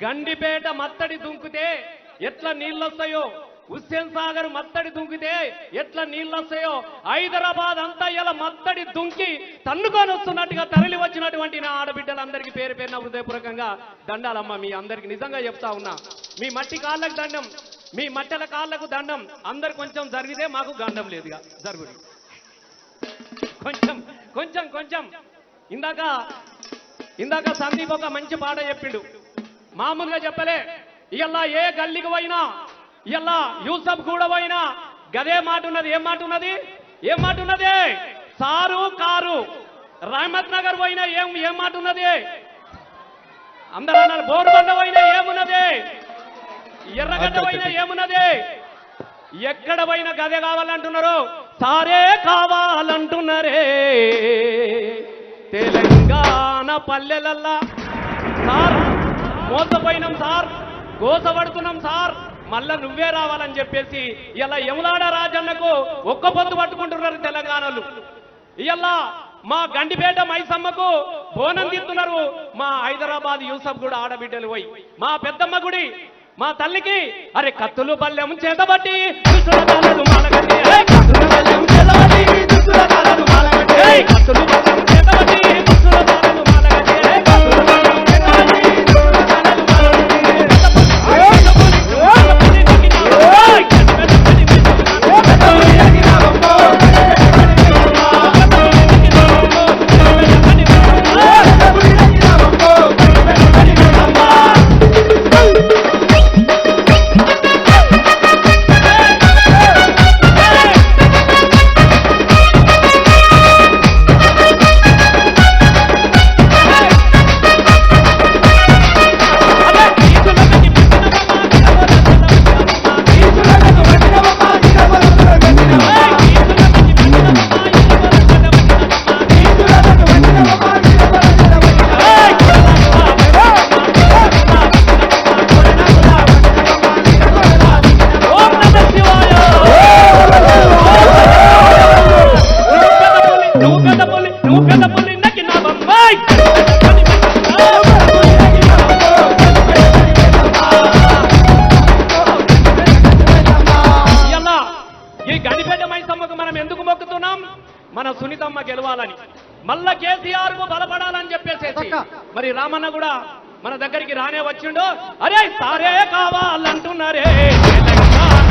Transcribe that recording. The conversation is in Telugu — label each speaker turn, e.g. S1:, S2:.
S1: గండిపేట మత్తడి దుంకితే ఎట్లా నీళ్ళొస్తాయో, హుస్సేన్ సాగర్ మత్తడి దుంకితే ఎట్లా నీళ్ళొస్తాయో, హైదరాబాద్ అంతా ఇలా మత్తడి దుంకి తన్నుకొని వస్తున్నట్టుగా తరలి వచ్చినటువంటి నా ఆడబిడ్డలందరికీ పేరు పేరున హృదయపూర్వకంగా దండాలమ్మ. మీ అందరికి నిజంగా చెప్తా ఉన్నా, మీ మట్టి కాళ్ళకు దండం, మీ మట్టెల కాళ్ళకు దండం. అందరు కొంచెం జరిగితే మాకు గండం లేదుగా జరుగుడి. కొంచెం కొంచెం కొంచెం ఇందాక సందీప్ ఒక మంచి పాట చెప్పిండు, మామూలుగా చెప్పలే. ఇలా ఏ గల్లీకి పోయినా, ఇలా యూసఫ్ కూడా పోయినా గదే మాట ఉన్నది. ఏం మాట ఉన్నది? Sir car. రహమత్ నగర్ పోయినా ఏం మాట ఉన్నది? అందరూ అన్నారు. బోర్బండ పోయినా ఏమున్నది? ఎర్రగడ్డ పోయినా ఏమున్నది? ఎక్కడ పోయినా గదే కావాలంటున్నారు, సారే కావాలంటున్నారే. తెలంగాణ పల్లెలల్లా సార్ మోసపోయినాం సార్, గోసపడుతున్నాం సార్, మళ్ళా నువ్వే రావాలని చెప్పేసి ఇలా యములాడ రాజన్నకు ఒక్క పొద్దు పట్టుకుంటున్నారు తెలంగాణలు. ఇలా మా గండిపేట మైసమ్మకు బోనం తీస్తున్నారు మా హైదరాబాద్ యూసఫ్ కూడా ఆడబిడ్డలు పోయి. మా పెద్దమ్మ గుడి మా తల్లికి అరే కత్తులు బల్లెం చేతబట్టి కత్తులు బల్లెం చేతబట్టి మన సునీతమ్మ గెలవాలని, మళ్ళా కేసీఆర్ కు బలపడాలని చెప్పేసి మరి రామన్న కూడా మన దగ్గరికి రానే వచ్చిండు. అరే సారే కావాలంటున్నారే తెలంగాణ